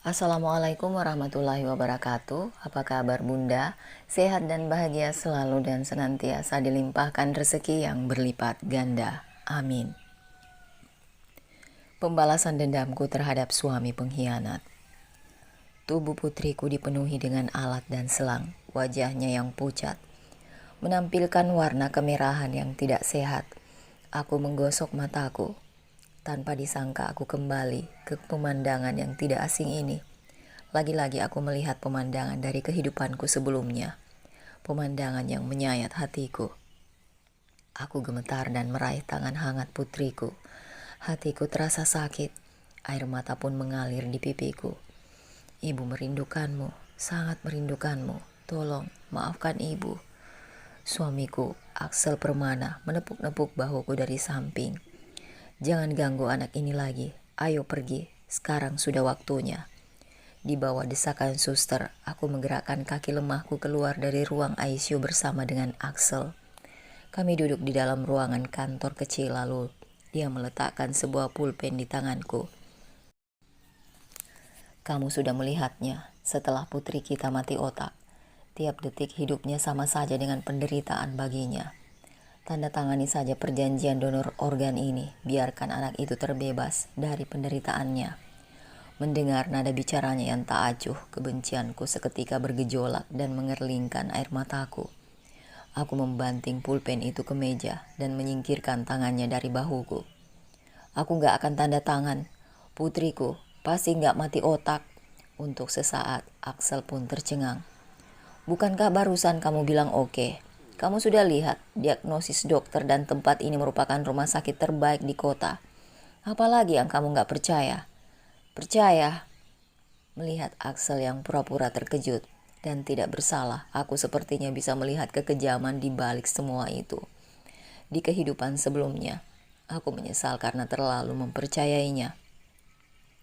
Assalamualaikum warahmatullahi wabarakatuh. Apa kabar Bunda? Sehat dan bahagia selalu dan senantiasa dilimpahkan rezeki yang berlipat ganda. Amin. Pembalasan dendamku terhadap suami pengkhianat. Tubuh putriku dipenuhi dengan alat dan selang, wajahnya yang pucat, menampilkan warna kemerahan yang tidak sehat. Aku menggosok mataku. Tanpa disangka aku kembali ke pemandangan yang tidak asing ini. Lagi-lagi aku melihat pemandangan dari kehidupanku sebelumnya. Pemandangan yang menyayat hatiku. Aku gemetar dan meraih tangan hangat putriku. Hatiku terasa sakit. Air mata pun mengalir di pipiku. Ibu merindukanmu, sangat merindukanmu. Tolong, maafkan ibu. Suamiku, Axel Permana, menepuk-nepuk bahuku dari samping. Jangan ganggu anak ini lagi. Ayo pergi, sekarang sudah waktunya. Di bawah desakan suster, aku menggerakkan kaki lemahku keluar dari ruang ICU bersama dengan Axel. Kami duduk di dalam ruangan kantor kecil lalu dia meletakkan sebuah pulpen di tanganku. Kamu sudah melihatnya setelah putri kita mati otak. Tiap detik hidupnya sama saja dengan penderitaan baginya. Tanda tangani saja perjanjian donor organ ini, biarkan anak itu terbebas dari penderitaannya. Mendengar nada bicaranya yang tak acuh, kebencianku seketika bergejolak dan mengerlingkan air mataku. Aku membanting pulpen itu ke meja dan menyingkirkan tangannya dari bahuku. Aku gak akan tanda tangan. Putriku pasti gak mati otak. Untuk sesaat, Axel pun tercengang. Bukankah barusan kamu bilang oke? Kamu sudah lihat diagnosis dokter dan tempat ini merupakan rumah sakit terbaik di kota. Apalagi yang kamu gak percaya? Percaya? Melihat Axel yang pura-pura terkejut dan tidak bersalah, aku sepertinya bisa melihat kekejaman di balik semua itu. Di kehidupan sebelumnya, aku menyesal karena terlalu mempercayainya.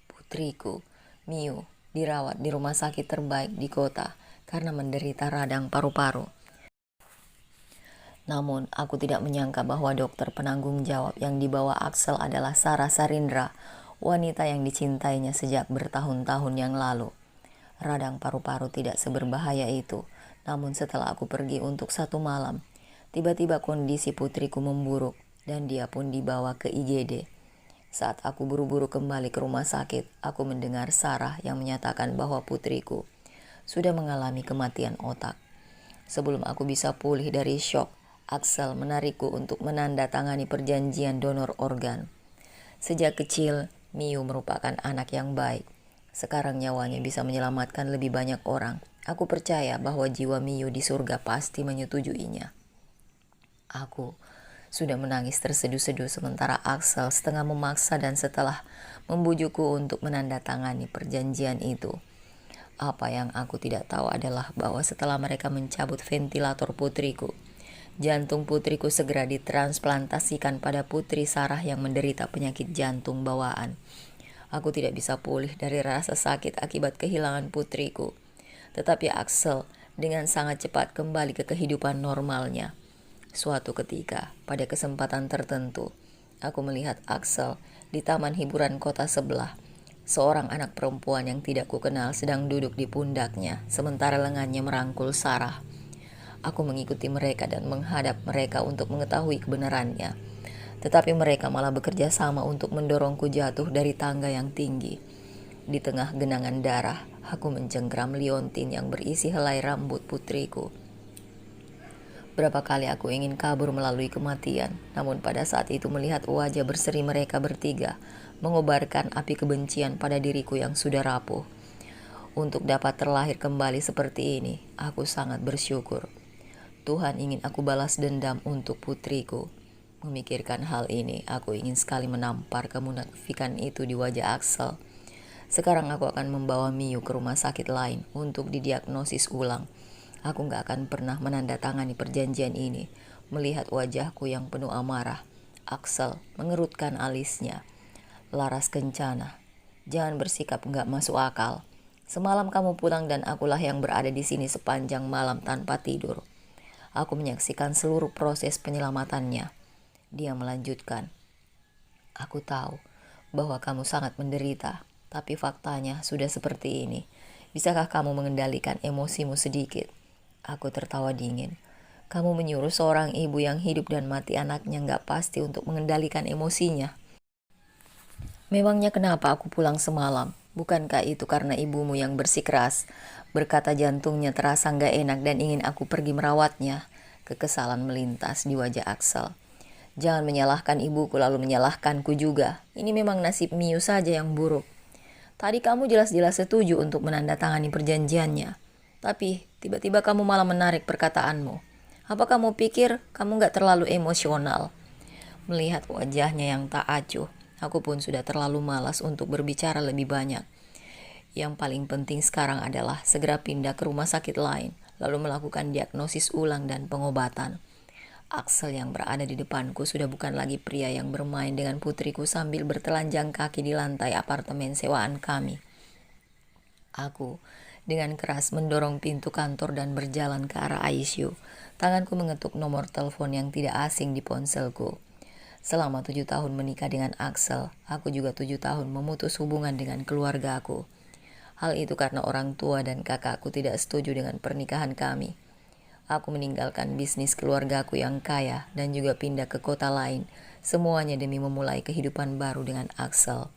Putriku, Miu, dirawat di rumah sakit terbaik di kota karena menderita radang paru-paru. Namun, aku tidak menyangka bahwa dokter penanggung jawab yang dibawa Axel adalah Sarah Sarindra, wanita yang dicintainya sejak bertahun-tahun yang lalu. Radang paru-paru tidak seberbahaya itu, namun setelah aku pergi untuk 1 malam, tiba-tiba kondisi putriku memburuk dan dia pun dibawa ke IGD. Saat aku buru-buru kembali ke rumah sakit, aku mendengar Sarah yang menyatakan bahwa putriku sudah mengalami kematian otak. Sebelum aku bisa pulih dari syok, Axel menarikku untuk menandatangani perjanjian donor organ. Sejak kecil, Miu merupakan anak yang baik. Sekarang nyawanya bisa menyelamatkan lebih banyak orang. Aku percaya bahwa jiwa Miu di surga pasti menyetujuinya. Aku sudah menangis terseduh-seduh sementara Axel setengah memaksa dan setelah membujukku untuk menandatangani perjanjian itu. Apa yang aku tidak tahu adalah bahwa setelah mereka mencabut ventilator putriku, jantung putriku segera ditransplantasikan pada putri Sarah yang menderita penyakit jantung bawaan. Aku tidak bisa pulih dari rasa sakit akibat kehilangan putriku. Tetapi Axel dengan sangat cepat kembali ke kehidupan normalnya. Suatu ketika, pada kesempatan tertentu, aku melihat Axel di taman hiburan kota sebelah. Seorang anak perempuan yang tidak kukenal sedang duduk di pundaknya, sementara lengannya merangkul Sarah. Aku mengikuti mereka dan menghadap mereka untuk mengetahui kebenarannya. Tetapi mereka malah bekerja sama untuk mendorongku jatuh dari tangga yang tinggi. Di tengah genangan darah, aku mencengkram liontin yang berisi helai rambut putriku. Berapa kali aku ingin kabur melalui kematian, namun pada saat itu melihat wajah berseri mereka bertiga, mengobarkan api kebencian pada diriku yang sudah rapuh. Untuk dapat terlahir kembali seperti ini, aku sangat bersyukur. Tuhan ingin aku balas dendam untuk putriku. Memikirkan hal ini, aku ingin sekali menampar kemunafikan itu di wajah Axel. Sekarang aku akan membawa Miu ke rumah sakit lain untuk didiagnosis ulang. Aku gak akan pernah menandatangani perjanjian ini. Melihat wajahku yang penuh amarah, Axel mengerutkan alisnya. Laras Kencana, jangan bersikap gak masuk akal. Semalam kamu pulang dan akulah yang berada di sini sepanjang malam tanpa tidur. Aku menyaksikan seluruh proses penyelamatannya. Dia melanjutkan, aku tahu bahwa kamu sangat menderita. Tapi faktanya sudah seperti ini. Bisakah kamu mengendalikan emosimu sedikit? Aku tertawa dingin. Kamu menyuruh seorang ibu yang hidup dan mati anaknya nggak pasti untuk mengendalikan emosinya. Memangnya kenapa aku pulang semalam? Bukankah itu karena ibumu yang bersikeras? Berkata jantungnya terasa nggak enak dan ingin aku pergi merawatnya. Kekesalan melintas di wajah Axel. Jangan menyalahkan ibuku lalu menyalahkanku juga. Ini memang nasib Miu saja yang buruk. Tadi kamu jelas-jelas setuju untuk menandatangani perjanjiannya. Tapi tiba-tiba kamu malah menarik perkataanmu. Apa kamu pikir kamu gak terlalu emosional? Melihat wajahnya yang tak acuh, aku pun sudah terlalu malas untuk berbicara lebih banyak. Yang paling penting sekarang adalah segera pindah ke rumah sakit lain, lalu melakukan diagnosis ulang dan pengobatan. Axel yang berada di depanku sudah bukan lagi pria yang bermain dengan putriku sambil bertelanjang kaki di lantai apartemen sewaan kami. Aku dengan keras mendorong pintu kantor dan berjalan ke arah ICU. Tanganku mengetuk nomor telepon yang tidak asing di ponselku. Selama 7 tahun menikah dengan Axel, aku juga 7 tahun memutus hubungan dengan keluarga aku. Hal itu karena orang tua dan kakakku tidak setuju dengan pernikahan kami. Aku meninggalkan bisnis keluargaku yang kaya dan juga pindah ke kota lain, semuanya demi memulai kehidupan baru dengan Axel.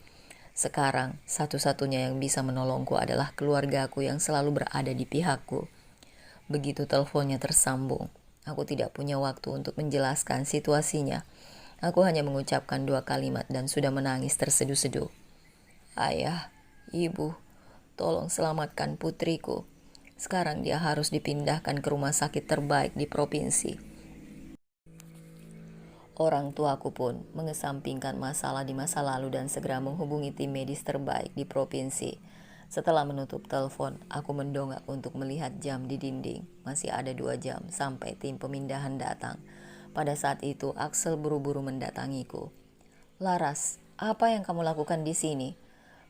Sekarang, satu-satunya yang bisa menolongku adalah keluargaku yang selalu berada di pihakku. Begitu teleponnya tersambung, aku tidak punya waktu untuk menjelaskan situasinya. Aku hanya mengucapkan 2 kalimat dan sudah menangis terseduh-seduh. Ayah, ibu, tolong selamatkan putriku. Sekarang dia harus dipindahkan ke rumah sakit terbaik di provinsi. Orang tuaku pun mengesampingkan masalah di masa lalu dan segera menghubungi tim medis terbaik di provinsi. Setelah menutup telepon, aku mendongak untuk melihat jam di dinding. Masih ada 2 jam sampai tim pemindahan datang. Pada saat itu, Axel buru-buru mendatangiku. Laras, apa yang kamu lakukan di sini?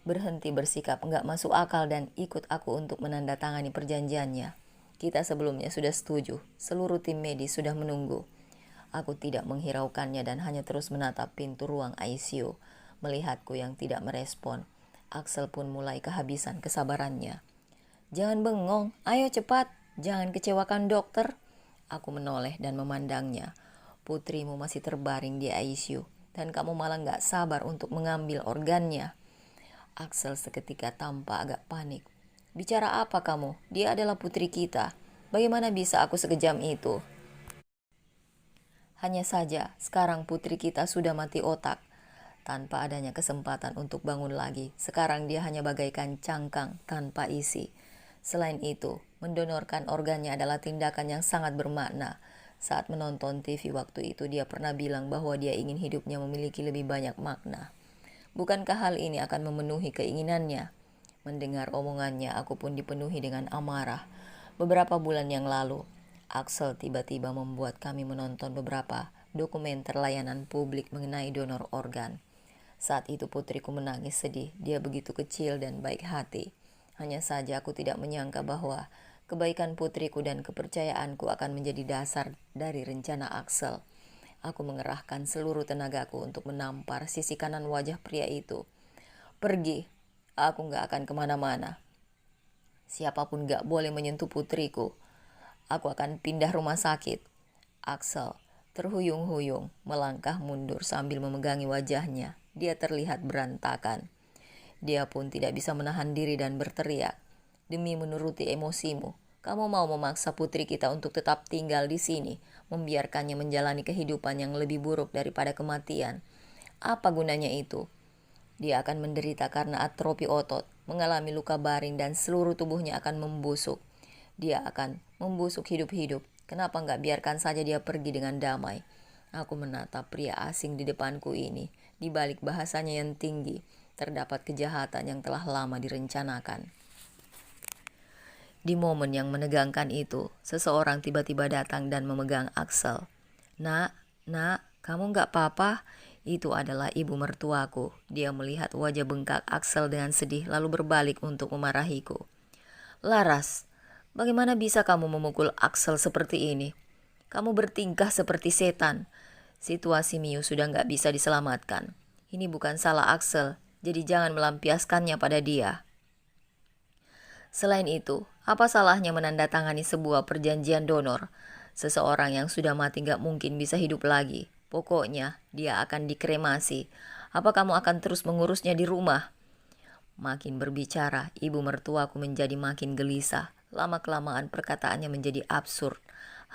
Berhenti bersikap enggak masuk akal dan ikut aku untuk menandatangani perjanjiannya. Kita sebelumnya sudah setuju, seluruh tim medis sudah menunggu. Aku tidak menghiraukannya dan hanya terus menatap pintu ruang ICU. Melihatku yang tidak merespon, Axel pun mulai kehabisan kesabarannya. Jangan bengong, ayo cepat, jangan kecewakan dokter. Aku menoleh dan memandangnya. Putrimu masih terbaring di ICU dan kamu malah gak sabar untuk mengambil organnya. Axel seketika tampak agak panik. Bicara apa kamu? Dia adalah putri kita. Bagaimana bisa aku sekejam itu? Hanya saja, sekarang putri kita sudah mati otak. Tanpa adanya kesempatan untuk bangun lagi, sekarang dia hanya bagaikan cangkang tanpa isi. Selain itu, mendonorkan organnya adalah tindakan yang sangat bermakna. Saat menonton TV waktu itu, dia pernah bilang bahwa dia ingin hidupnya memiliki lebih banyak makna. Bukankah hal ini akan memenuhi keinginannya? Mendengar omongannya, aku pun dipenuhi dengan amarah. Beberapa bulan yang lalu, Axel tiba-tiba membuat kami menonton beberapa dokumenter layanan publik mengenai donor organ. Saat itu putriku menangis sedih, dia begitu kecil dan baik hati. Hanya saja aku tidak menyangka bahwa kebaikan putriku dan kepercayaanku akan menjadi dasar dari rencana Axel. Aku mengerahkan seluruh tenagaku untuk menampar sisi kanan wajah pria itu. Pergi, aku gak akan kemana-mana. Siapapun gak boleh menyentuh putriku. Aku akan pindah rumah sakit. Axel terhuyung-huyung melangkah mundur sambil memegangi wajahnya. Dia terlihat berantakan. Dia pun tidak bisa menahan diri dan berteriak. Demi menuruti emosimu, kamu mau memaksa putri kita untuk tetap tinggal di sini, membiarkannya menjalani kehidupan yang lebih buruk daripada kematian. Apa gunanya itu? Dia akan menderita karena atrofi otot, mengalami luka baring dan seluruh tubuhnya akan membusuk. Dia akan membusuk hidup-hidup. Kenapa nggak biarkan saja dia pergi dengan damai? Aku menatap pria asing di depanku ini. Di balik bahasanya yang tinggi, terdapat kejahatan yang telah lama direncanakan. Di momen yang menegangkan itu, seseorang tiba-tiba datang dan memegang Axel. Nak, kamu gak apa-apa? Itu adalah ibu mertuaku. Dia melihat wajah bengkak Axel dengan sedih lalu berbalik untuk memarahiku. Laras, bagaimana bisa kamu memukul Axel seperti ini? Kamu bertingkah seperti setan. Situasi Miu sudah gak bisa diselamatkan. Ini bukan salah Axel. Jadi jangan melampiaskannya pada dia. Selain itu, apa salahnya menandatangani sebuah perjanjian donor? Seseorang yang sudah mati gak mungkin bisa hidup lagi. Pokoknya, dia akan dikremasi. Apa kamu akan terus mengurusnya di rumah? Makin berbicara, ibu mertuaku menjadi makin gelisah. Lama-kelamaan perkataannya menjadi absurd.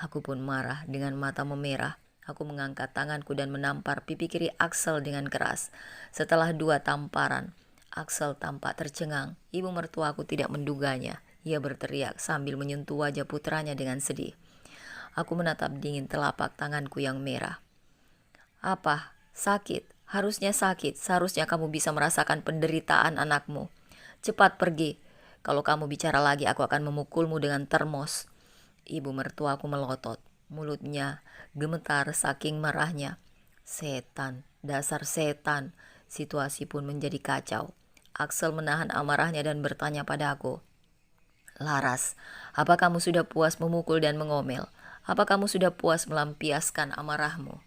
Aku pun marah dengan mata memerah. Aku mengangkat tanganku dan menampar pipi kiri Axel dengan keras. Setelah 2 tamparan, Axel tampak tercengang. Ibu mertuaku tidak menduganya. Ia berteriak sambil menyentuh wajah putranya dengan sedih. Aku menatap dingin telapak tanganku yang merah. Apa? Sakit? Harusnya sakit. Seharusnya kamu bisa merasakan penderitaan anakmu. Cepat pergi. Kalau kamu bicara lagi, aku akan memukulmu dengan termos. Ibu mertuaku melotot. Mulutnya gemetar saking marahnya. Setan, dasar setan. Situasi pun menjadi kacau. Axel menahan amarahnya dan bertanya padaku, Laras, apa kamu sudah puas memukul dan mengomel? Apa kamu sudah puas melampiaskan amarahmu?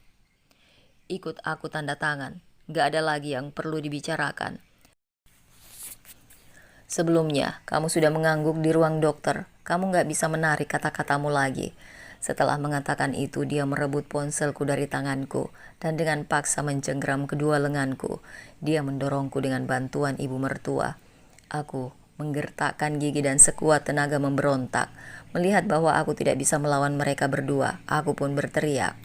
Ikut aku tanda tangan. Gak ada lagi yang perlu dibicarakan. Sebelumnya, kamu sudah mengangguk di ruang dokter. Kamu gak bisa menarik kata-katamu lagi. Setelah mengatakan itu, dia merebut ponselku dari tanganku dan dengan paksa mencengkeram kedua lenganku. Dia mendorongku dengan bantuan ibu mertua. Aku menggertakkan gigi dan sekuat tenaga memberontak. Melihat bahwa aku tidak bisa melawan mereka berdua, aku pun berteriak,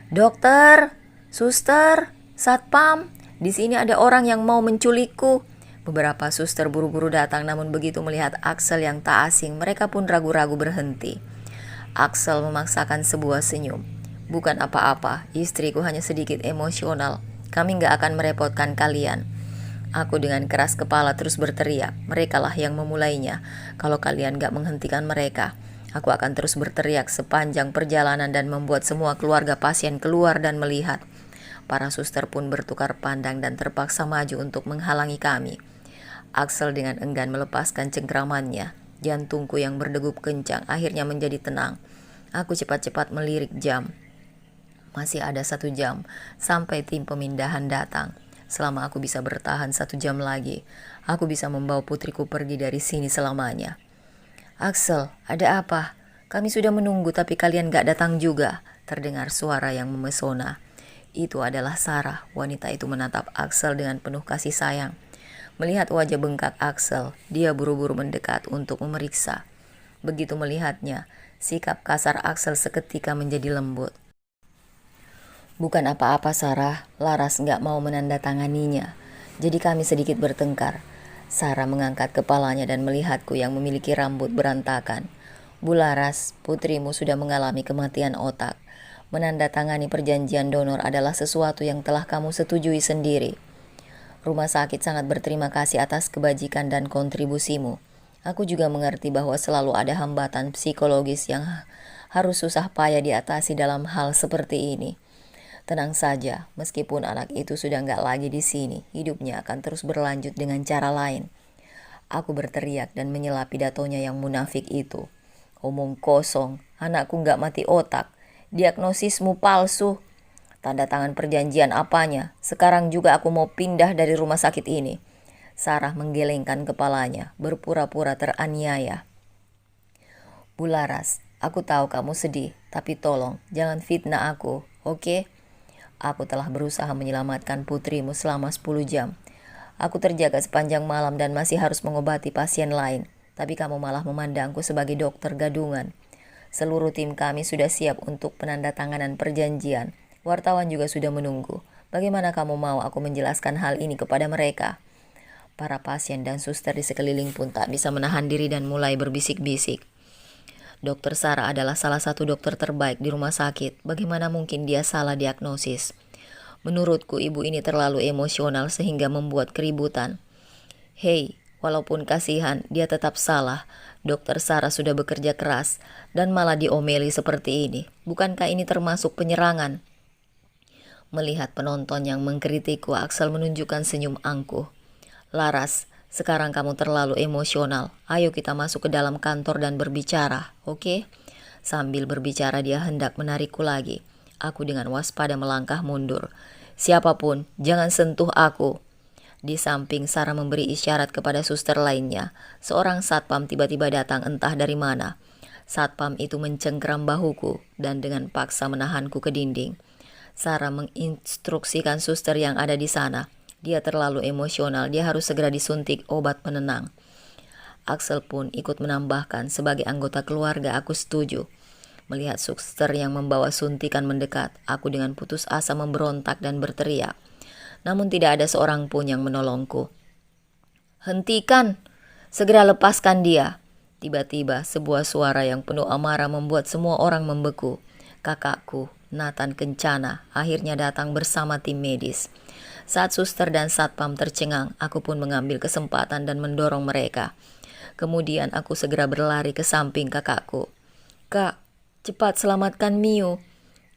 Dokter, suster, satpam, di sini ada orang yang mau menculikku. Beberapa suster buru-buru datang, namun begitu melihat Axel yang tak asing, mereka pun ragu-ragu berhenti. Axel memaksakan sebuah senyum. Bukan apa-apa, istriku hanya sedikit emosional. Kami gak akan merepotkan kalian. Aku dengan keras kepala terus berteriak. Merekalah yang memulainya. Kalau kalian gak menghentikan mereka, aku akan terus berteriak sepanjang perjalanan dan membuat semua keluarga pasien keluar dan melihat. Para suster pun bertukar pandang dan terpaksa maju untuk menghalangi kami. Axel dengan enggan melepaskan cengkeramannya. Jantungku yang berdegup kencang akhirnya menjadi tenang. Aku cepat-cepat melirik jam. Masih ada 1 jam sampai tim pemindahan datang. Selama aku bisa bertahan 1 jam lagi, aku bisa membawa putriku pergi dari sini selamanya. Axel, ada apa? Kami sudah menunggu tapi kalian gak datang juga. Terdengar suara yang memesona. Itu adalah Sarah. Wanita itu menatap Axel dengan penuh kasih sayang. Melihat wajah bengkak Axel, dia buru-buru mendekat untuk memeriksa. Begitu melihatnya, sikap kasar Axel seketika menjadi lembut. Bukan apa-apa Sarah, Laras gak mau menandatanganinya. Jadi kami sedikit bertengkar. Sarah mengangkat kepalanya dan melihatku yang memiliki rambut berantakan. Bu Laras, putrimu sudah mengalami kematian otak. Menandatangani perjanjian donor adalah sesuatu yang telah kamu setujui sendiri. Rumah sakit sangat berterima kasih atas kebajikan dan kontribusimu. Aku juga mengerti bahwa selalu ada hambatan psikologis yang harus susah payah diatasi dalam hal seperti ini. Tenang saja, meskipun anak itu sudah nggak lagi di sini, hidupnya akan terus berlanjut dengan cara lain. Aku berteriak dan menyela pidatonya yang munafik itu. Omong kosong, anakku nggak mati otak. Diagnosismu palsu. Tanda tangan perjanjian apanya? Sekarang juga aku mau pindah dari rumah sakit ini. Sarah menggelengkan kepalanya, berpura-pura teraniaya. Bu Laras, aku tahu kamu sedih, tapi tolong jangan fitnah aku, oke? Aku telah berusaha menyelamatkan putrimu selama 10 jam. Aku terjaga sepanjang malam dan masih harus mengobati pasien lain, tapi kamu malah memandangku sebagai dokter gadungan. Seluruh tim kami sudah siap untuk penandatanganan perjanjian. Wartawan juga sudah menunggu. Bagaimana kamu mau aku menjelaskan hal ini kepada mereka? Para pasien dan suster di sekeliling pun tak bisa menahan diri dan mulai berbisik-bisik. Dokter Sarah adalah salah satu dokter terbaik di rumah sakit. Bagaimana mungkin dia salah diagnosis? Menurutku ibu ini terlalu emosional sehingga membuat keributan. Hei, walaupun kasihan, dia tetap salah. Dokter Sarah sudah bekerja keras dan malah diomeli seperti ini. Bukankah ini termasuk penyerangan? Melihat penonton yang mengkritikku, Axel menunjukkan senyum angkuh. Laras, sekarang kamu terlalu emosional. Ayo kita masuk ke dalam kantor dan berbicara, oke? Sambil berbicara dia hendak menarikku lagi. Aku dengan waspada melangkah mundur. Siapapun, jangan sentuh aku. Di samping Sarah memberi isyarat kepada suster lainnya, seorang satpam tiba-tiba datang entah dari mana. Satpam itu mencengkeram bahuku dan dengan paksa menahanku ke dinding. Sarah menginstruksikan suster yang ada di sana. Dia terlalu emosional, dia harus segera disuntik obat penenang. Axel pun ikut menambahkan, sebagai anggota keluarga aku setuju. Melihat suster yang membawa suntikan mendekat, aku dengan putus asa memberontak dan berteriak. Namun tidak ada seorang pun yang menolongku. "Hentikan! Segera lepaskan dia!" Tiba-tiba sebuah suara yang penuh amarah membuat semua orang membeku. Kakakku, Nathan Kencana, akhirnya datang bersama tim medis. Saat suster dan satpam tercengang, aku pun mengambil kesempatan dan mendorong mereka. Kemudian aku segera berlari ke samping kakakku. "Kak, cepat selamatkan Miu."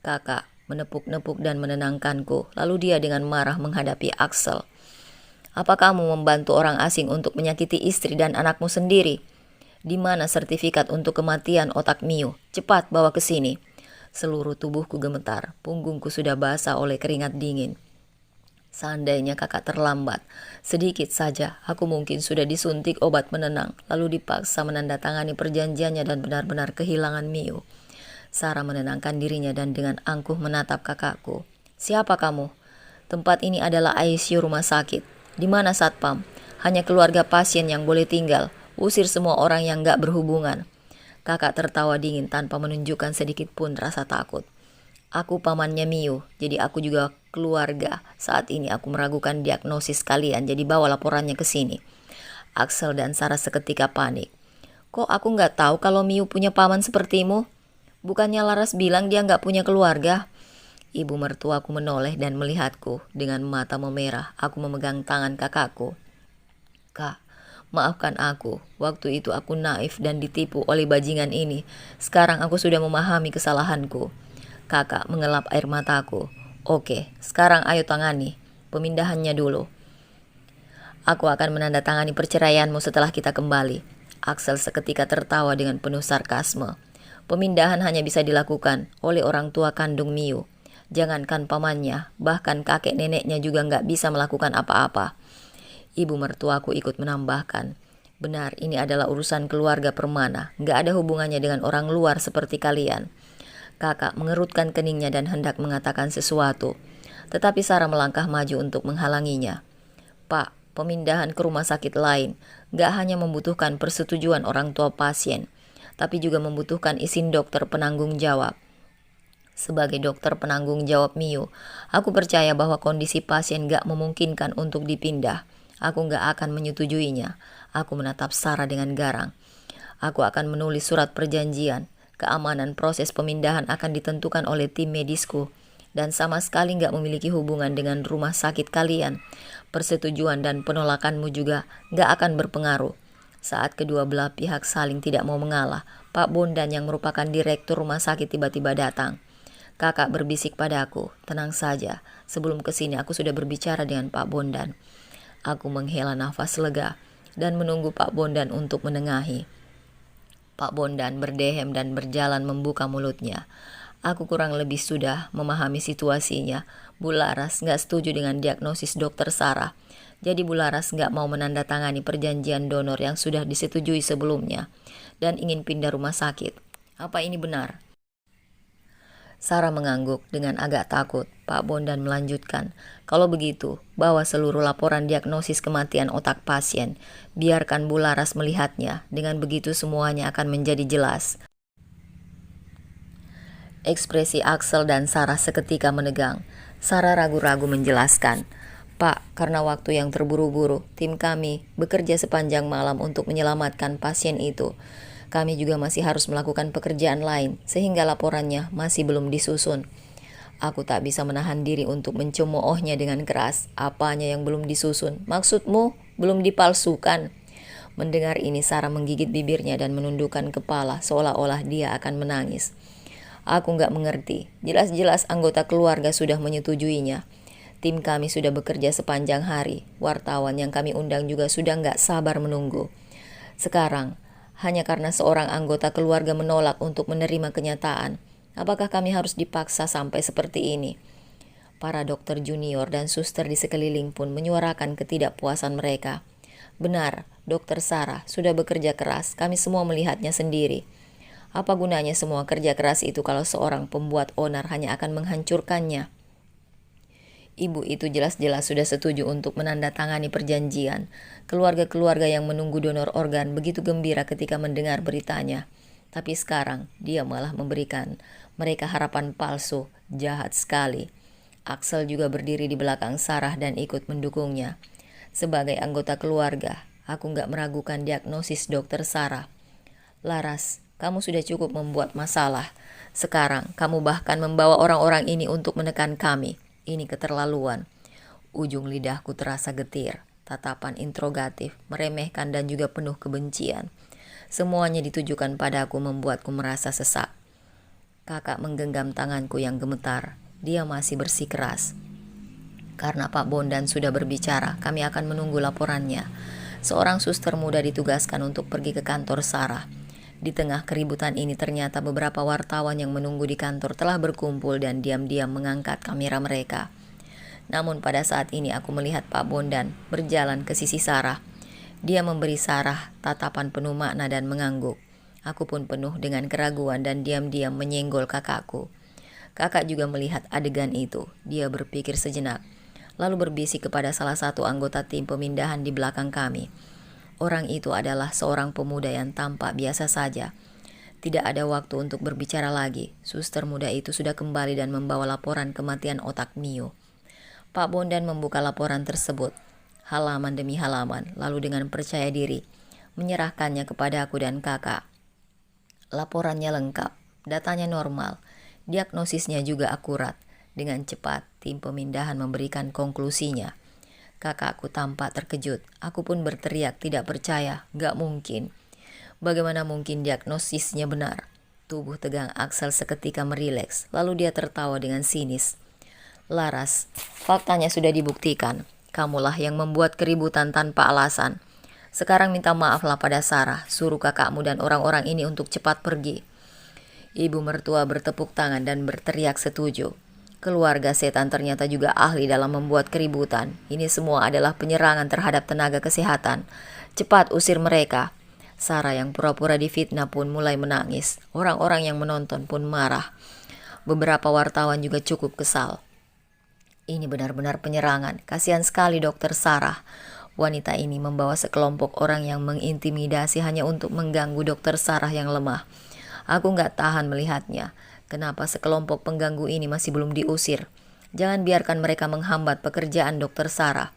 Kakak menepuk-nepuk dan menenangkanku, lalu dia dengan marah menghadapi Axel. "Apa kamu membantu orang asing untuk menyakiti istri dan anakmu sendiri? Di mana sertifikat untuk kematian otak Miu? Cepat bawa ke sini." Seluruh tubuhku gemetar, punggungku sudah basah oleh keringat dingin. Seandainya kakak terlambat, sedikit saja aku mungkin sudah disuntik obat penenang, lalu dipaksa menandatangani perjanjiannya dan benar-benar kehilangan Miu. Sarah menenangkan dirinya dan dengan angkuh menatap kakakku. "Siapa kamu? Tempat ini adalah ICU rumah sakit. Di mana satpam? Hanya keluarga pasien yang boleh tinggal. Usir semua orang yang gak berhubungan." Kakak tertawa dingin tanpa menunjukkan sedikit pun rasa takut. "Aku pamannya Miu, jadi aku juga keluarga. Saat ini aku meragukan diagnosis kalian, jadi bawa laporannya ke sini." Axel dan Sarah seketika panik. "Kok aku gak tahu kalau Miu punya paman sepertimu? Bukannya Laras bilang dia gak punya keluarga?" Ibu mertuaku menoleh dan melihatku. Dengan mata memerah, aku memegang tangan kakakku. "Kak, maafkan aku. Waktu itu aku naif dan ditipu oleh bajingan ini. Sekarang aku sudah memahami kesalahanku." Kakak mengelap air mataku. "Oke, sekarang ayo tangani pemindahannya dulu. Aku akan menandatangani perceraianmu setelah kita kembali." Axel seketika tertawa dengan penuh sarkasme. "Pemindahan hanya bisa dilakukan oleh orang tua kandung Miu. Jangankan pamannya, bahkan kakek neneknya juga nggak bisa melakukan apa-apa." Ibu mertuaku ikut menambahkan, "Benar, ini adalah urusan keluarga Permana. Nggak ada hubungannya dengan orang luar seperti kalian." Kakak mengerutkan keningnya dan hendak mengatakan sesuatu. Tetapi Sarah melangkah maju untuk menghalanginya. "Pak, pemindahan ke rumah sakit lain nggak hanya membutuhkan persetujuan orang tua pasien, tapi juga membutuhkan izin dokter penanggung jawab. Sebagai dokter penanggung jawab Miu, aku percaya bahwa kondisi pasien gak memungkinkan untuk dipindah. Aku gak akan menyetujuinya." Aku menatap Sarah dengan garang. "Aku akan menulis surat perjanjian. Keamanan proses pemindahan akan ditentukan oleh tim medisku dan sama sekali gak memiliki hubungan dengan rumah sakit kalian. Persetujuan dan penolakanmu juga gak akan berpengaruh." Saat kedua belah pihak saling tidak mau mengalah, Pak Bondan yang merupakan direktur rumah sakit tiba-tiba datang. Kakak berbisik padaku, "Tenang saja, sebelum kesini aku sudah berbicara dengan Pak Bondan." Aku menghela nafas lega dan menunggu Pak Bondan untuk menengahi. Pak Bondan berdehem dan berjalan membuka mulutnya. Aku kurang lebih sudah memahami situasinya. Bu Laras gak setuju dengan diagnosis dokter Sarah. Jadi Bu Laras gak mau menandatangani perjanjian donor yang sudah disetujui sebelumnya dan ingin pindah rumah sakit. Apa ini benar? Sarah mengangguk dengan agak takut. Pak Bondan melanjutkan, "Kalau begitu, bawa seluruh laporan diagnosis kematian otak pasien. Biarkan Bu Laras melihatnya. Dengan begitu semuanya akan menjadi jelas." Ekspresi Axel dan Sarah seketika menegang. Sarah ragu-ragu menjelaskan, "Pak, karena waktu yang terburu-buru, tim kami bekerja sepanjang malam untuk menyelamatkan pasien itu. Kami juga masih harus melakukan pekerjaan lain, sehingga laporannya masih belum disusun." Aku tak bisa menahan diri untuk mencemoohnya dengan keras. "Apanya yang belum disusun? Maksudmu belum dipalsukan?" Mendengar ini Sarah menggigit bibirnya dan menundukkan kepala seolah-olah dia akan menangis. Aku gak mengerti. Jelas-jelas anggota keluarga sudah menyetujuinya. Tim kami sudah bekerja sepanjang hari. Wartawan yang kami undang juga sudah gak sabar menunggu. Sekarang, hanya karena seorang anggota keluarga menolak untuk menerima kenyataan, apakah kami harus dipaksa sampai seperti ini? Para dokter junior dan suster di sekeliling pun menyuarakan ketidakpuasan mereka. Benar, Dokter Sarah sudah bekerja keras, kami semua melihatnya sendiri. Apa gunanya semua kerja keras itu kalau seorang pembuat onar hanya akan menghancurkannya? Ibu itu jelas-jelas sudah setuju untuk menandatangani perjanjian. Keluarga-keluarga yang menunggu donor organ begitu gembira ketika mendengar beritanya. Tapi sekarang dia malah memberikan mereka harapan palsu, jahat sekali. Axel juga berdiri di belakang Sarah dan ikut mendukungnya. Sebagai anggota keluarga, aku nggak meragukan diagnosis dokter Sarah. Laras, kamu sudah cukup membuat masalah. Sekarang kamu bahkan membawa orang-orang ini untuk menekan kami. Ini keterlaluan. Ujung lidahku terasa getir. Tatapan interrogatif, meremehkan dan juga penuh kebencian. Semuanya ditujukan padaku membuatku merasa sesak. Kakak menggenggam tanganku yang gemetar. Dia masih bersikeras. Karena Pak Bondan sudah berbicara, kami akan menunggu laporannya. Seorang suster muda ditugaskan untuk pergi ke kantor Sarah. Di tengah keributan ini ternyata beberapa wartawan yang menunggu di kantor telah berkumpul dan diam-diam mengangkat kamera mereka. Namun pada saat ini aku melihat Pak Bondan berjalan ke sisi Sarah. Dia memberi Sarah tatapan penuh makna dan mengangguk. Aku pun penuh dengan keraguan dan diam-diam menyenggol kakakku. Kakak juga melihat adegan itu. Dia berpikir sejenak, lalu berbisik kepada salah satu anggota tim pemindahan di belakang kami. Orang itu adalah seorang pemuda yang tampak biasa saja. Tidak ada waktu untuk berbicara lagi. Suster muda itu sudah kembali dan membawa laporan kematian otak Mio. Pak Bondan membuka laporan tersebut, halaman demi halaman, lalu dengan percaya diri menyerahkannya kepada aku dan kakak. Laporannya lengkap, datanya normal. Diagnosisnya juga akurat. Dengan cepat, tim pemindahan memberikan konklusinya. Kakakku tampak terkejut. Aku pun berteriak tidak percaya. Gak mungkin. Bagaimana mungkin diagnosisnya benar? Tubuh tegang Axel seketika merileks. Lalu dia tertawa dengan sinis. Laras, faktanya sudah dibuktikan. Kamulah yang membuat keributan tanpa alasan. Sekarang minta maaflah pada Sarah. Suruh kakakmu dan orang-orang ini untuk cepat pergi. Ibu mertua bertepuk tangan dan berteriak setuju. Keluarga setan ternyata juga ahli dalam membuat keributan. Ini semua adalah penyerangan terhadap tenaga kesehatan. Cepat usir mereka. Sarah yang pura-pura difitnah pun mulai menangis. Orang-orang yang menonton pun marah. Beberapa wartawan juga cukup kesal. Ini benar-benar penyerangan. Kasihan sekali dokter Sarah. Wanita ini membawa sekelompok orang yang mengintimidasi hanya untuk mengganggu dokter Sarah yang lemah. Aku nggak tahan melihatnya. Kenapa sekelompok pengganggu ini masih belum diusir? Jangan biarkan mereka menghambat pekerjaan dokter Sarah.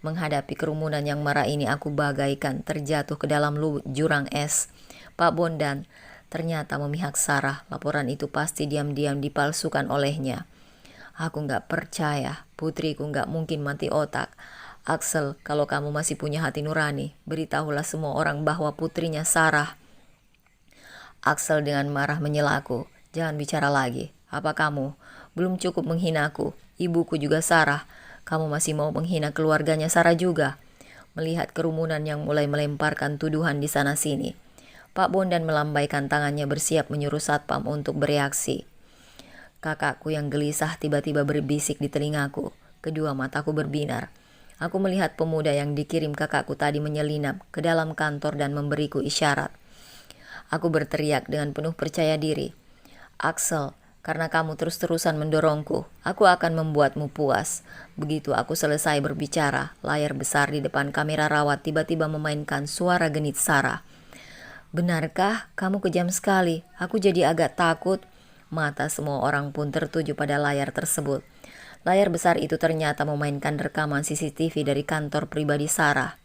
Menghadapi kerumunan yang marah ini, aku bagaikan terjatuh ke dalam jurang es. Pak Bondan ternyata memihak Sarah. Laporan itu pasti diam-diam dipalsukan olehnya. Aku nggak percaya. Putriku nggak mungkin mati otak. Axel, kalau kamu masih punya hati nurani, beritahulah semua orang bahwa putrinya Sarah. Axel dengan marah menyelaku. Jangan bicara lagi. Apa kamu? Belum cukup menghinaku. Ibuku juga Sarah. Kamu masih mau menghina keluarganya Sarah juga. Melihat kerumunan yang mulai melemparkan tuduhan di sana-sini, Pak Bondan melambaikan tangannya bersiap menyuruh satpam untuk bereaksi. Kakakku yang gelisah tiba-tiba berbisik di telingaku. Kedua mataku berbinar. Aku melihat pemuda yang dikirim kakakku tadi menyelinap ke dalam kantor dan memberiku isyarat. Aku berteriak dengan penuh percaya diri. Axel, karena kamu terus-terusan mendorongku, aku akan membuatmu puas. Begitu aku selesai berbicara, layar besar di depan kamera rawat tiba-tiba memainkan suara genit Sarah. Benarkah? Kamu kejam sekali. Aku jadi agak takut. Mata semua orang pun tertuju pada layar tersebut. Layar besar itu ternyata memainkan rekaman CCTV dari kantor pribadi Sarah.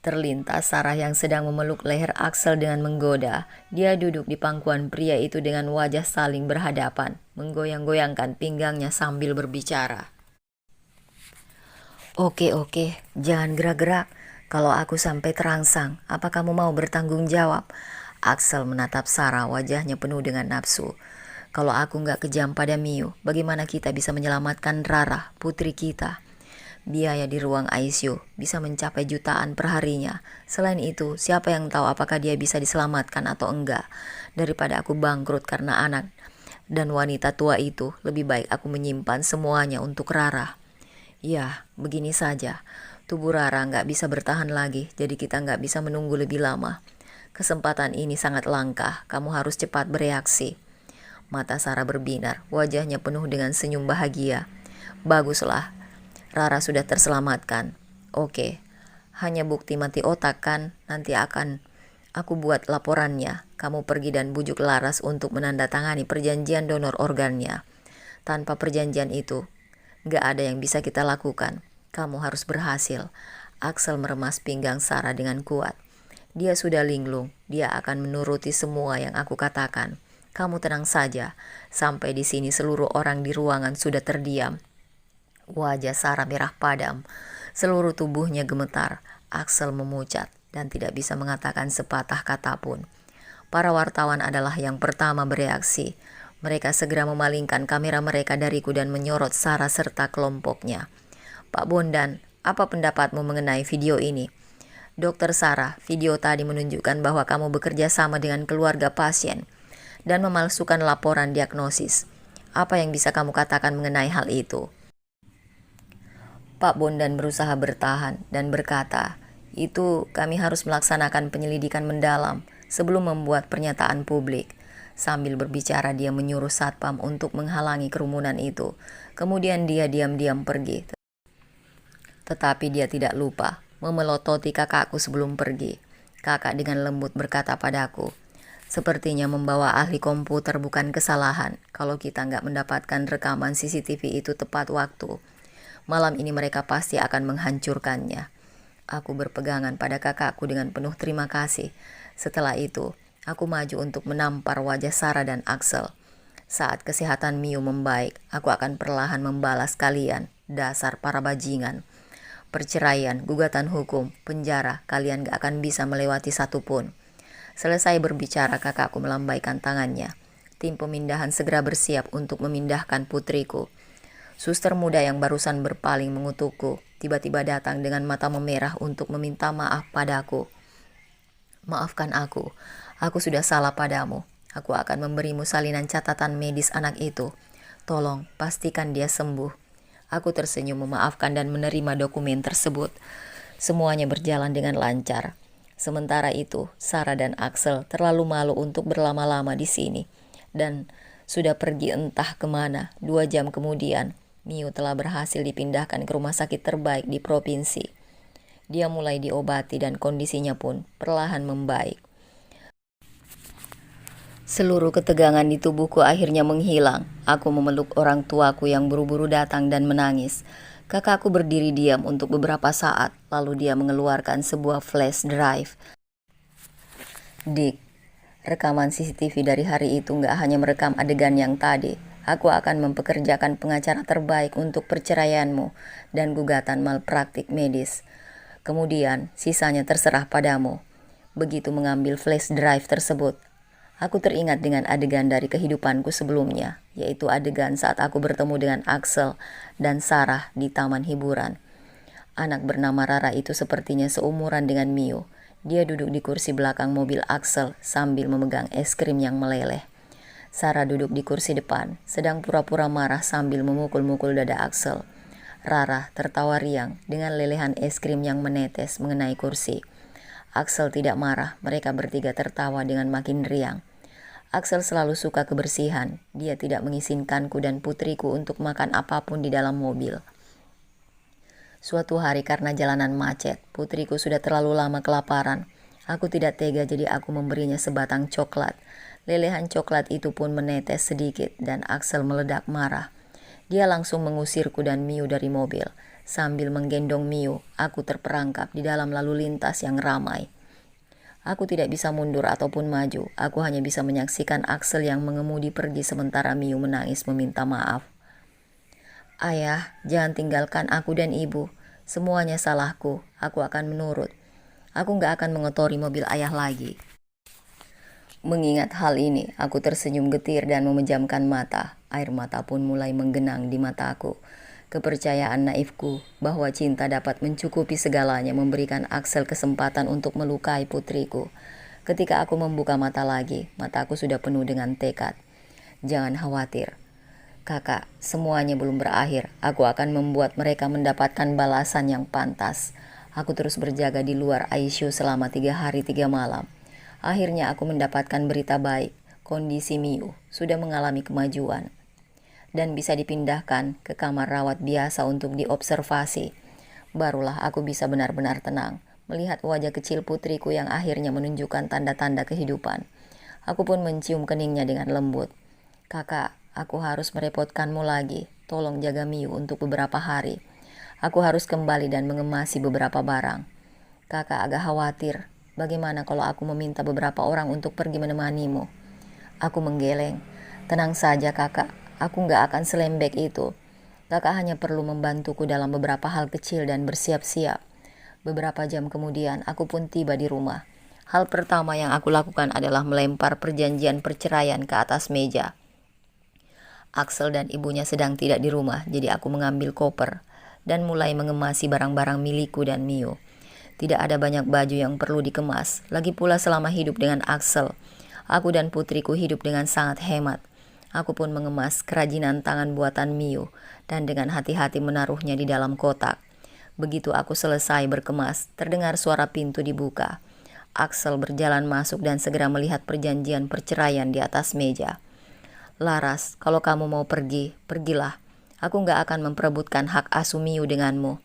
Terlintas Sarah yang sedang memeluk leher Axel dengan menggoda. Dia duduk di pangkuan pria itu dengan wajah saling berhadapan, menggoyang-goyangkan pinggangnya sambil berbicara. Oke, jangan gerak-gerak. Kalau aku sampai terangsang, apa kamu mau bertanggung jawab? Axel menatap Sarah, wajahnya penuh dengan nafsu. Kalau aku nggak kejam pada Mio, bagaimana kita bisa menyelamatkan Rara, putri kita? Biaya di ruang ICU bisa mencapai jutaan per harinya. Selain itu, siapa yang tahu apakah dia bisa diselamatkan atau enggak? Daripada aku bangkrut karena anak Dan wanita tua itu lebih baik aku menyimpan semuanya untuk Rara. Ya, begini saja. Tubuh Rara nggak bisa bertahan lagi, jadi kita nggak bisa menunggu lebih lama. Kesempatan ini sangat langka, kamu harus cepat bereaksi. Mata Sarah berbinar, wajahnya penuh dengan senyum bahagia. Baguslah, Rara sudah terselamatkan. Oke, hanya bukti mati otak kan, nanti akan aku buat laporannya. Kamu pergi dan bujuk Laras untuk menandatangani perjanjian donor organnya. Tanpa perjanjian itu, gak ada yang bisa kita lakukan. Kamu harus berhasil. Axel meremas pinggang Sarah dengan kuat. Dia sudah linglung, dia akan menuruti semua yang aku katakan. Kamu tenang saja. Sampai di sini seluruh orang di ruangan sudah terdiam. Wajah Sarah merah padam. Seluruh tubuhnya gemetar. Axel memucat dan tidak bisa mengatakan sepatah kata pun. Para wartawan adalah yang pertama bereaksi. Mereka segera memalingkan kamera mereka dariku dan menyorot Sarah serta kelompoknya. Pak Bondan, apa pendapatmu mengenai video ini? Dokter Sarah, video tadi menunjukkan bahwa kamu bekerja sama dengan keluarga pasien dan memalsukan laporan diagnosis. Apa yang bisa kamu katakan mengenai hal itu? Pak Bondan berusaha bertahan dan berkata, itu kami harus melaksanakan penyelidikan mendalam sebelum membuat pernyataan publik. Sambil berbicara dia menyuruh satpam untuk menghalangi kerumunan itu. Kemudian dia diam-diam pergi. Tetapi dia tidak lupa memelototi kakakku sebelum pergi. Kakak dengan lembut berkata padaku, sepertinya membawa ahli komputer bukan kesalahan kalau kita nggak mendapatkan rekaman CCTV itu tepat waktu. Malam ini mereka pasti akan menghancurkannya. Aku berpegangan pada kakakku dengan penuh terima kasih. Setelah itu, aku maju untuk menampar wajah Sarah dan Axel. Saat kesehatan Miu membaik, aku akan perlahan membalas kalian, dasar para bajingan. Perceraian, gugatan hukum, penjara, kalian gak akan bisa melewati satupun. Selesai berbicara, kakakku melambaikan tangannya. Tim pemindahan segera bersiap untuk memindahkan putriku. Suster muda yang barusan berpaling mengutukku tiba-tiba datang dengan mata memerah untuk meminta maaf padaku. Maafkan aku sudah salah padamu. Aku akan memberimu salinan catatan medis anak itu. Tolong pastikan dia sembuh. Aku tersenyum memaafkan dan menerima dokumen tersebut. Semuanya berjalan dengan lancar. Sementara itu, Sarah dan Axel terlalu malu untuk berlama-lama di sini dan sudah pergi entah kemana. 2 jam kemudian, Miu telah berhasil dipindahkan ke rumah sakit terbaik di provinsi. Dia mulai diobati dan kondisinya pun perlahan membaik. Seluruh ketegangan di tubuhku akhirnya menghilang. Aku memeluk orang tuaku yang buru-buru datang dan menangis. Kakakku berdiri diam untuk beberapa saat, lalu dia mengeluarkan sebuah flash drive. Dick, rekaman CCTV dari hari itu nggak hanya merekam adegan yang tadi. Aku akan mempekerjakan pengacara terbaik untuk perceraianmu dan gugatan malpraktik medis. Kemudian, sisanya terserah padamu. Begitu mengambil flash drive tersebut, aku teringat dengan adegan dari kehidupanku sebelumnya, yaitu adegan saat aku bertemu dengan Axel dan Sarah di taman hiburan. Anak bernama Rara itu sepertinya seumuran dengan Miu. Dia duduk di kursi belakang mobil Axel sambil memegang es krim yang meleleh. Sarah duduk di kursi depan, sedang pura-pura marah sambil memukul-mukul dada Axel. Rara tertawa riang dengan lelehan es krim yang menetes mengenai kursi. Axel tidak marah, mereka bertiga tertawa dengan makin riang. Axel selalu suka kebersihan, dia tidak mengizinkanku dan putriku untuk makan apapun di dalam mobil. Suatu hari karena jalanan macet, putriku sudah terlalu lama kelaparan. Aku tidak tega jadi aku memberinya sebatang coklat. Lelehan coklat itu pun menetes sedikit dan Axel meledak marah. Dia langsung mengusirku dan Miu dari mobil. Sambil menggendong Miu, aku terperangkap di dalam lalu lintas yang ramai. Aku tidak bisa mundur ataupun maju. Aku hanya bisa menyaksikan Axel yang mengemudi pergi sementara Miu menangis meminta maaf. Ayah, jangan tinggalkan aku dan ibu. Semuanya salahku. Aku akan menurut. Aku gak akan mengotori mobil ayah lagi. Mengingat hal ini, aku tersenyum getir dan memejamkan mata. Air mata pun mulai menggenang di mataku. Kepercayaan naifku bahwa cinta dapat mencukupi segalanya memberikan Axel kesempatan untuk melukai putriku. Ketika aku membuka mata lagi, mataku sudah penuh dengan tekad. Jangan khawatir. Kakak, semuanya belum berakhir. Aku akan membuat mereka mendapatkan balasan yang pantas. Aku terus berjaga di luar ICU selama 3 hari 3 malam. Akhirnya aku mendapatkan berita baik. Kondisi Miu sudah mengalami kemajuan dan bisa dipindahkan ke kamar rawat biasa untuk diobservasi. Barulah aku bisa benar-benar tenang melihat wajah kecil putriku yang akhirnya menunjukkan tanda-tanda kehidupan. Aku pun mencium keningnya dengan lembut. Kakak, aku harus merepotkanmu lagi. Tolong jaga Miu untuk beberapa hari. Aku harus kembali dan mengemasi beberapa barang. Kakak agak khawatir. Bagaimana kalau aku meminta beberapa orang untuk pergi menemanimu? Aku menggeleng. Tenang saja kakak, aku gak akan selembek itu. Kakak hanya perlu membantuku dalam beberapa hal kecil dan bersiap-siap. Beberapa jam kemudian, aku pun tiba di rumah. Hal pertama yang aku lakukan adalah melempar perjanjian perceraian ke atas meja. Axel dan ibunya sedang tidak di rumah, jadi aku mengambil koper dan mulai mengemasi barang-barang milikku dan Mio. Tidak ada banyak baju yang perlu dikemas. Lagi pula selama hidup dengan Axel, aku dan putriku hidup dengan sangat hemat. Aku pun mengemas kerajinan tangan buatan Mio dan dengan hati-hati menaruhnya di dalam kotak. Begitu aku selesai berkemas, terdengar suara pintu dibuka. Axel berjalan masuk dan segera melihat perjanjian perceraian di atas meja. Laras, kalau kamu mau pergi, pergilah. Aku gak akan memperebutkan hak asuh Miu denganmu.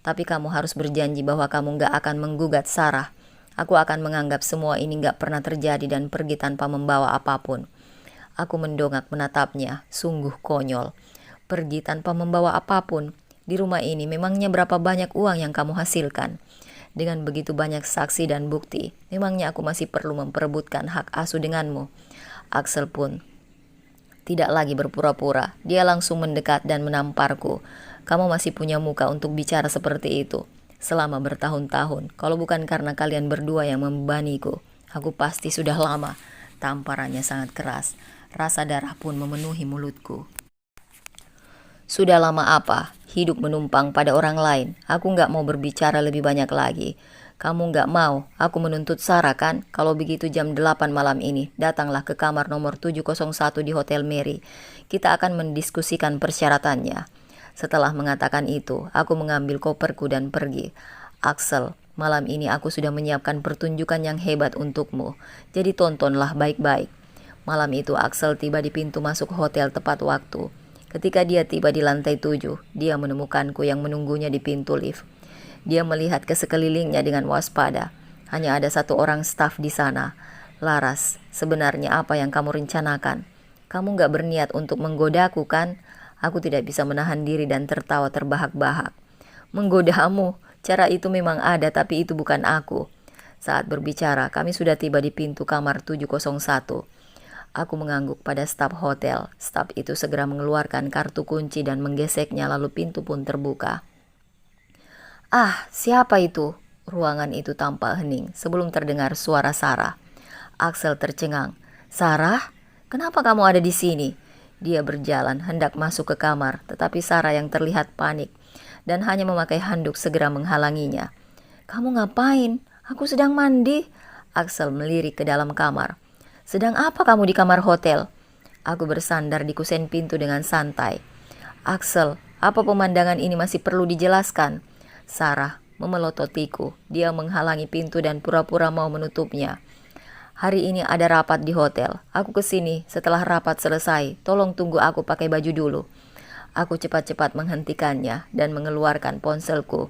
Tapi kamu harus berjanji bahwa kamu gak akan menggugat Sarah. Aku akan menganggap semua ini gak pernah terjadi dan pergi tanpa membawa apapun. Aku mendongak menatapnya, sungguh konyol. Pergi tanpa membawa apapun. Di rumah ini memangnya berapa banyak uang yang kamu hasilkan? Dengan begitu banyak saksi dan bukti, memangnya aku masih perlu memperebutkan hak asuh denganmu? Axel pun tidak lagi berpura-pura. Dia langsung mendekat dan menamparku. Kamu masih punya muka untuk bicara seperti itu. Selama bertahun-tahun, kalau bukan karena kalian berdua yang membebaniku, aku pasti sudah lama. Tamparannya sangat keras. Rasa darah pun memenuhi mulutku. Sudah lama apa? Hidup menumpang pada orang lain. Aku gak mau berbicara lebih banyak lagi. Kamu gak mau? Aku menuntut Sarah kan? Kalau begitu jam 8 malam ini, datanglah ke kamar nomor 701 di Hotel Mary. Kita akan mendiskusikan persyaratannya. Setelah mengatakan itu, aku mengambil koperku dan pergi. Axel, malam ini aku sudah menyiapkan pertunjukan yang hebat untukmu. Jadi tontonlah baik-baik. Malam itu Axel tiba di pintu masuk hotel tepat waktu. Ketika dia tiba di lantai 7, dia menemukanku yang menunggunya di pintu lift. Dia melihat ke sekelilingnya dengan waspada. Hanya ada satu orang staf di sana. Laras, sebenarnya apa yang kamu rencanakan? Kamu gak berniat untuk menggodaku kan? Aku tidak bisa menahan diri dan tertawa terbahak-bahak. Menggodamu? Cara itu memang ada, tapi itu bukan aku. Saat berbicara, kami sudah tiba di pintu kamar 701. Aku mengangguk pada staf hotel. Staf itu segera mengeluarkan kartu kunci dan menggeseknya, lalu pintu pun terbuka. Ah, siapa itu? Ruangan itu tampak hening sebelum terdengar suara Sarah. Axel tercengang. Sarah? Kenapa kamu ada di sini? Dia berjalan hendak masuk ke kamar, tetapi Sarah yang terlihat panik dan hanya memakai handuk segera menghalanginya. Kamu ngapain? Aku sedang mandi. Axel melirik ke dalam kamar. Sedang apa kamu di kamar hotel? Aku bersandar di kusen pintu dengan santai. Axel, apa pemandangan ini masih perlu dijelaskan? Sarah memelototiku. Dia menghalangi pintu dan pura-pura mau menutupnya. Hari ini ada rapat di hotel. Aku kesini setelah rapat selesai. Tolong tunggu aku pakai baju dulu. Aku cepat-cepat menghentikannya dan mengeluarkan ponselku.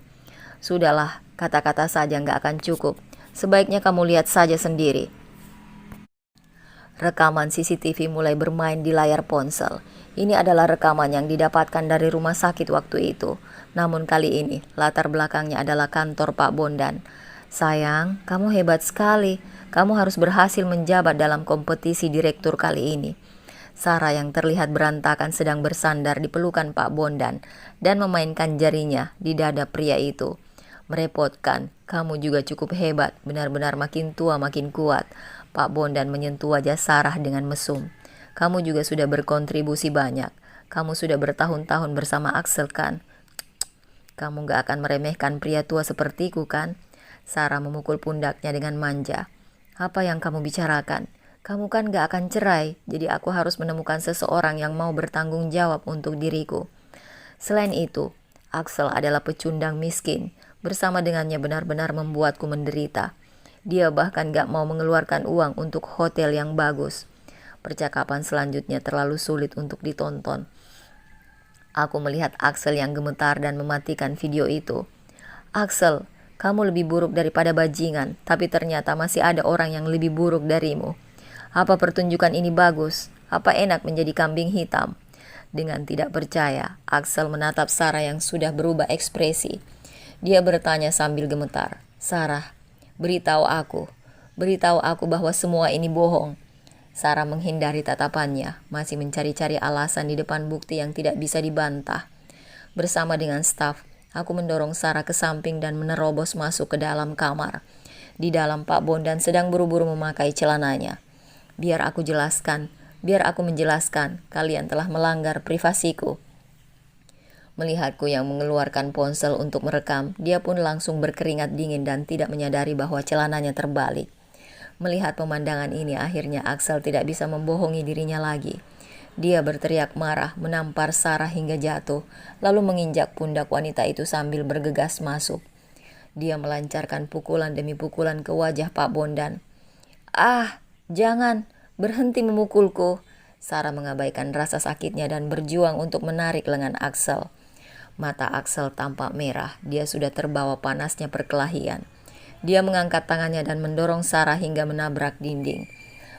Sudahlah, kata-kata saja gak akan cukup. Sebaiknya kamu lihat saja sendiri. Rekaman CCTV mulai bermain di layar ponsel. Ini adalah rekaman yang didapatkan dari rumah sakit waktu itu. Namun kali ini, latar belakangnya adalah kantor Pak Bondan. Sayang, kamu hebat sekali. Kamu harus berhasil menjabat dalam kompetisi direktur kali ini. Sarah yang terlihat berantakan sedang bersandar di pelukan Pak Bondan dan memainkan jarinya di dada pria itu. Merepotkan, kamu juga cukup hebat, benar-benar makin tua makin kuat. Pak Bondan menyentuh wajah Sarah dengan mesum. Kamu juga sudah berkontribusi banyak. Kamu sudah bertahun-tahun bersama Axel kan? Kamu gak akan meremehkan pria tua sepertiku kan? Sarah memukul pundaknya dengan manja. Apa yang kamu bicarakan? Kamu kan gak akan cerai, jadi aku harus menemukan seseorang yang mau bertanggung jawab untuk diriku. Selain itu, Axel adalah pecundang miskin. Bersama dengannya benar-benar membuatku menderita. Dia bahkan gak mau mengeluarkan uang untuk hotel yang bagus. Percakapan selanjutnya terlalu sulit untuk ditonton. Aku melihat Axel yang gemetar dan mematikan video itu. Axel, kamu lebih buruk daripada bajingan, tapi ternyata masih ada orang yang lebih buruk darimu. Apa pertunjukan ini bagus? Apa enak menjadi kambing hitam? Dengan tidak percaya, Axel menatap Sarah yang sudah berubah ekspresi. Dia bertanya sambil gemetar, Sarah, beritahu aku bahwa semua ini bohong. Sarah menghindari tatapannya, masih mencari-cari alasan di depan bukti yang tidak bisa dibantah. Bersama dengan staf, aku mendorong Sarah ke samping dan menerobos masuk ke dalam kamar. Di dalam Pak Bondan sedang buru-buru memakai celananya. Biar aku menjelaskan, kalian telah melanggar privasiku. Melihatku yang mengeluarkan ponsel untuk merekam, dia pun langsung berkeringat dingin dan tidak menyadari bahwa celananya terbalik. Melihat pemandangan ini, akhirnya Axel tidak bisa membohongi dirinya lagi. Dia berteriak marah, menampar Sarah hingga jatuh, lalu menginjak pundak wanita itu sambil bergegas masuk. Dia melancarkan pukulan demi pukulan ke wajah Pak Bondan. Ah, jangan, berhenti memukulku. Sarah mengabaikan rasa sakitnya dan berjuang untuk menarik lengan Axel. Mata Axel tampak merah, dia sudah terbawa panasnya perkelahian. Dia mengangkat tangannya dan mendorong Sarah hingga menabrak dinding.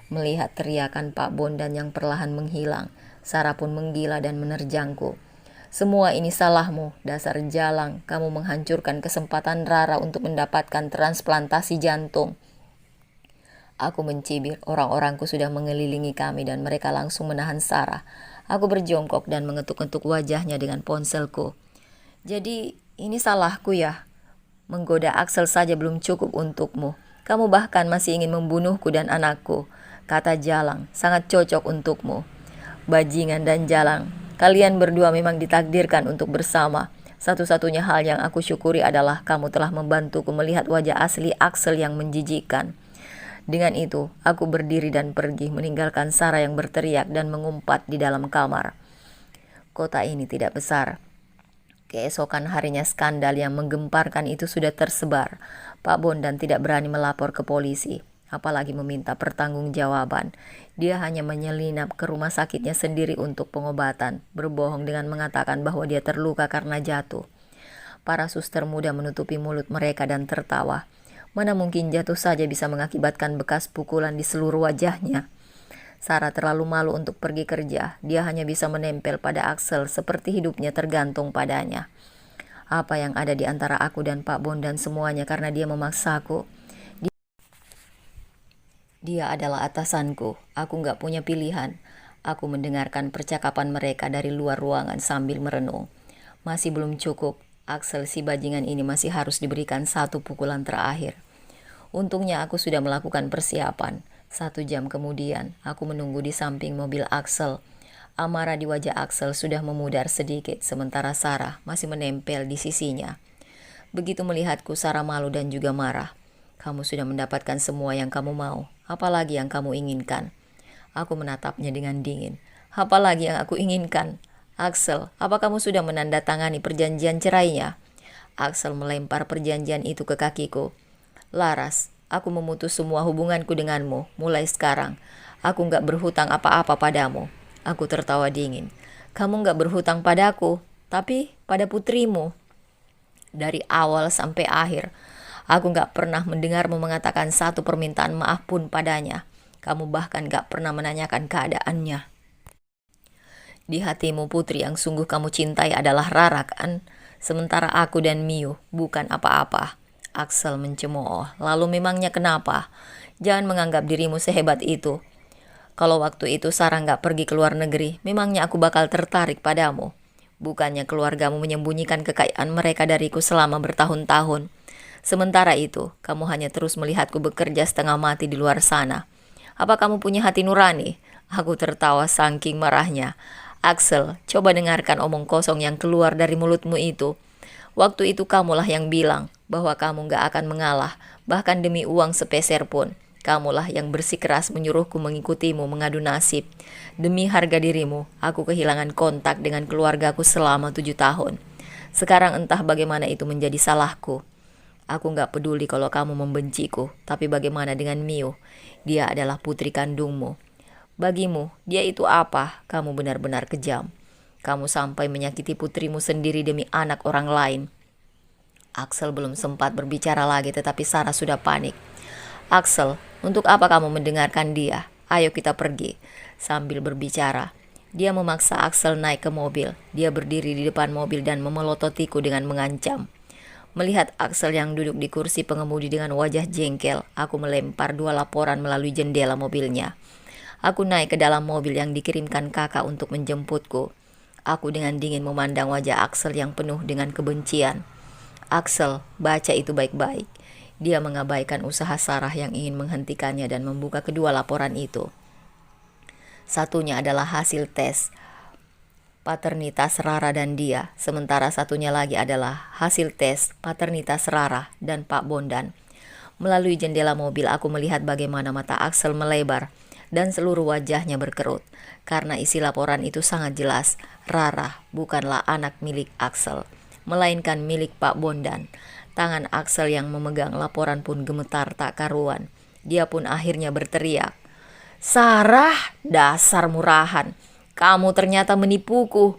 Melihat teriakan Pak Bondan yang perlahan menghilang, Sarah pun menggila dan menerjangku. Semua ini salahmu, dasar jalang. Kamu menghancurkan kesempatan Rara untuk mendapatkan transplantasi jantung. Aku mencibir, orang-orangku sudah mengelilingi kami dan mereka langsung menahan Sarah. Aku berjongkok dan mengetuk-ketuk wajahnya dengan ponselku. Jadi, ini salahku ya? Menggoda Axel saja belum cukup untukmu. Kamu bahkan masih ingin membunuhku dan anakku. Kata Jalang, sangat cocok untukmu. Bajingan dan Jalang, kalian berdua memang ditakdirkan untuk bersama. Satu-satunya hal yang aku syukuri adalah kamu telah membantuku melihat wajah asli Axel yang menjijikkan. Dengan itu, aku berdiri dan pergi meninggalkan Sarah yang berteriak dan mengumpat di dalam kamar. Kota ini tidak besar. Keesokan harinya skandal yang menggemparkan itu sudah tersebar. Pak Bondan tidak berani melapor ke polisi, apalagi meminta pertanggungjawaban. Dia hanya menyelinap ke rumah sakitnya sendiri untuk pengobatan, berbohong dengan mengatakan bahwa dia terluka karena jatuh. Para suster muda menutupi mulut mereka dan tertawa. Mana mungkin jatuh saja bisa mengakibatkan bekas pukulan di seluruh wajahnya. Sarah terlalu malu untuk pergi kerja. Dia hanya bisa menempel pada Axel seperti hidupnya tergantung padanya. Apa yang ada di antara aku dan Pak Bondan semuanya karena dia memaksaku. Dia adalah atasanku. Aku gak punya pilihan. Aku mendengarkan percakapan mereka dari luar ruangan sambil merenung. Masih belum cukup. Axel si bajingan ini masih harus diberikan satu pukulan terakhir. Untungnya aku sudah melakukan persiapan. 1 jam kemudian, aku menunggu di samping mobil Axel. Amarah di wajah Axel sudah memudar sedikit, sementara Sarah masih menempel di sisinya. Begitu melihatku, Sarah malu dan juga marah. Kamu sudah mendapatkan semua yang kamu mau. Apalagi yang kamu inginkan? Aku menatapnya dengan dingin. Apalagi yang aku inginkan? Axel, apa kamu sudah menandatangani perjanjian cerainya? Axel melempar perjanjian itu ke kakiku. Laras, aku memutus semua hubunganku denganmu. Mulai sekarang, aku gak berhutang apa-apa padamu. Aku tertawa dingin. Kamu gak berhutang padaku, tapi pada putrimu. Dari awal sampai akhir, aku gak pernah mendengarmu mengatakan satu permintaan maaf pun padanya. Kamu bahkan gak pernah menanyakan keadaannya. Di hatimu putri yang sungguh kamu cintai adalah Rara kan? Sementara aku dan Miu bukan apa-apa. Axel mencemooh. Lalu memangnya kenapa? Jangan menganggap dirimu sehebat itu. Kalau waktu itu Sarah gak pergi ke luar negeri, memangnya aku bakal tertarik padamu. Bukannya keluargamu menyembunyikan kekayaan mereka dariku selama bertahun-tahun. Sementara itu, kamu hanya terus melihatku bekerja setengah mati di luar sana. Apa kamu punya hati nurani? Aku tertawa saking marahnya. Axel, coba dengarkan omong kosong yang keluar dari mulutmu itu. Waktu itu kamulah yang bilang bahwa kamu gak akan mengalah, bahkan demi uang sepeser pun. Kamulah yang bersikeras menyuruhku mengikutimu mengadu nasib. Demi harga dirimu, aku kehilangan kontak dengan keluargaku selama 7 tahun. Sekarang entah bagaimana itu menjadi salahku. Aku gak peduli kalau kamu membenciku, tapi bagaimana dengan Mio? Dia adalah putri kandungmu. Bagimu, dia itu apa? Kamu benar-benar kejam. Kamu sampai menyakiti putrimu sendiri demi anak orang lain. Axel belum sempat berbicara lagi, tetapi Sarah sudah panik. Axel, untuk apa kamu mendengarkan dia? Ayo kita pergi. Sambil berbicara, dia memaksa Axel naik ke mobil. Dia berdiri di depan mobil dan memelototiku dengan mengancam. Melihat Axel yang duduk di kursi pengemudi dengan wajah jengkel, aku melempar 2 laporan melalui jendela mobilnya. Aku naik ke dalam mobil yang dikirimkan kakak untuk menjemputku. Aku dengan dingin memandang wajah Axel yang penuh dengan kebencian. Axel, baca itu baik-baik. Dia mengabaikan usaha Sarah yang ingin menghentikannya dan membuka kedua laporan itu. Satunya adalah hasil tes paternitas Rara dan dia, sementara satunya lagi adalah hasil tes paternitas Rara dan Pak Bondan. Melalui jendela mobil aku melihat bagaimana mata Axel melebar dan seluruh wajahnya berkerut. Karena isi laporan itu sangat jelas, Rara bukanlah anak milik Axel, melainkan milik Pak Bondan. Tangan Axel yang memegang laporan pun gemetar tak karuan. Dia pun akhirnya berteriak, "Sarah, dasar murahan. Kamu ternyata menipuku."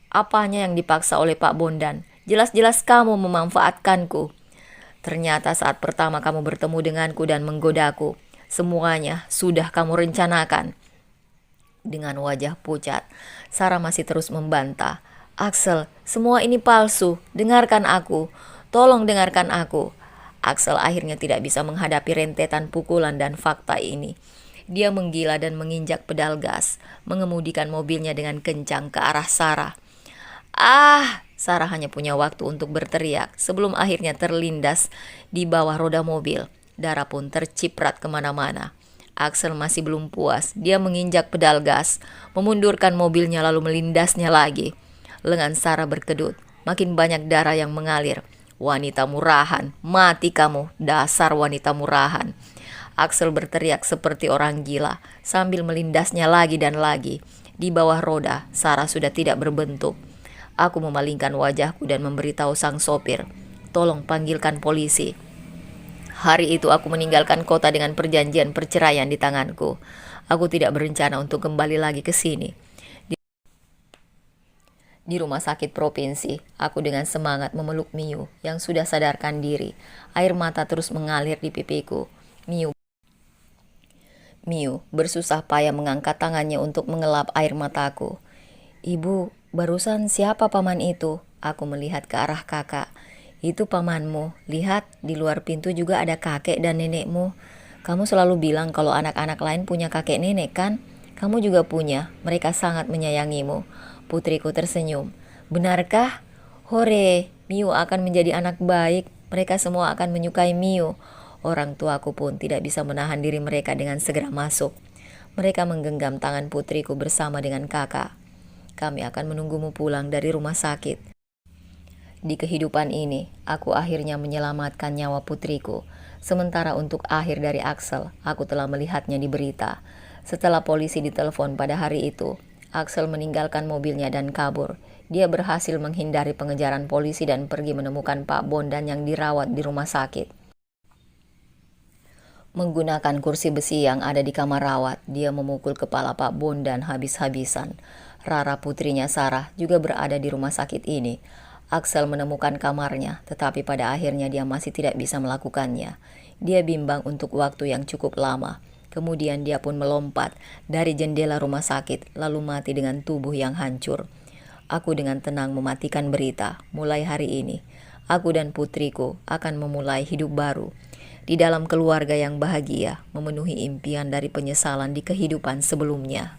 Apanya yang dipaksa oleh Pak Bondan? Jelas-jelas kamu memanfaatkanku. Ternyata saat pertama kamu bertemu denganku dan menggodaku, semuanya sudah kamu rencanakan. Dengan wajah pucat, Sarah masih terus membantah. Axel, semua ini palsu. Dengarkan aku. Tolong dengarkan aku. Axel akhirnya tidak bisa menghadapi rentetan pukulan dan fakta ini. Dia menggila dan menginjak pedal gas, mengemudikan mobilnya dengan kencang ke arah Sarah. Sarah hanya punya waktu untuk berteriak sebelum akhirnya terlindas di bawah roda mobil. Darah pun terciprat kemana-mana. Axel masih belum puas. Dia menginjak pedal gas, memundurkan mobilnya lalu melindasnya lagi. Lengan Sarah berkedut. Makin banyak darah yang mengalir. Wanita murahan, mati kamu, dasar wanita murahan. Axel berteriak seperti orang gila sambil melindasnya lagi dan lagi. Di bawah roda, Sarah sudah tidak berbentuk. Aku memalingkan wajahku dan memberitahu sang sopir, "Tolong panggilkan polisi." Hari itu aku meninggalkan kota dengan perjanjian perceraian di tanganku. Aku tidak berencana untuk kembali lagi ke sini. Di rumah sakit provinsi, aku dengan semangat memeluk Miu yang sudah sadarkan diri. Air mata terus mengalir di pipiku. Miu bersusah payah mengangkat tangannya untuk mengelap air mataku. "Ibu, barusan siapa paman itu?" Aku melihat ke arah kakak. "Itu pamanmu. Lihat, di luar pintu juga ada kakek dan nenekmu. Kamu selalu bilang kalau anak-anak lain punya kakek nenek kan? Kamu juga punya. Mereka sangat menyayangimu." Putriku tersenyum. "Benarkah? Hore, Miu akan menjadi anak baik. Mereka semua akan menyukai Miu." Orang tuaku pun tidak bisa menahan diri mereka dengan segera masuk. Mereka menggenggam tangan putriku bersama dengan kakak. "Kami akan menunggumu pulang dari rumah sakit." Di kehidupan ini, aku akhirnya menyelamatkan nyawa putriku. Sementara untuk akhir dari Axel, aku telah melihatnya di berita. Setelah polisi ditelepon pada hari itu, Axel meninggalkan mobilnya dan kabur. Dia berhasil menghindari pengejaran polisi dan pergi menemukan Pak Bondan yang dirawat di rumah sakit. Menggunakan kursi besi yang ada di kamar rawat, dia memukul kepala Pak Bondan habis-habisan. Rara putrinya Sarah juga berada di rumah sakit ini. Axel menemukan kamarnya, tetapi pada akhirnya dia masih tidak bisa melakukannya. Dia bimbang untuk waktu yang cukup lama. Kemudian dia pun melompat dari jendela rumah sakit, lalu mati dengan tubuh yang hancur. Aku dengan tenang mematikan berita. Mulai hari ini, aku dan putriku akan memulai hidup baru di dalam keluarga yang bahagia, memenuhi impian dari penyesalan di kehidupan sebelumnya.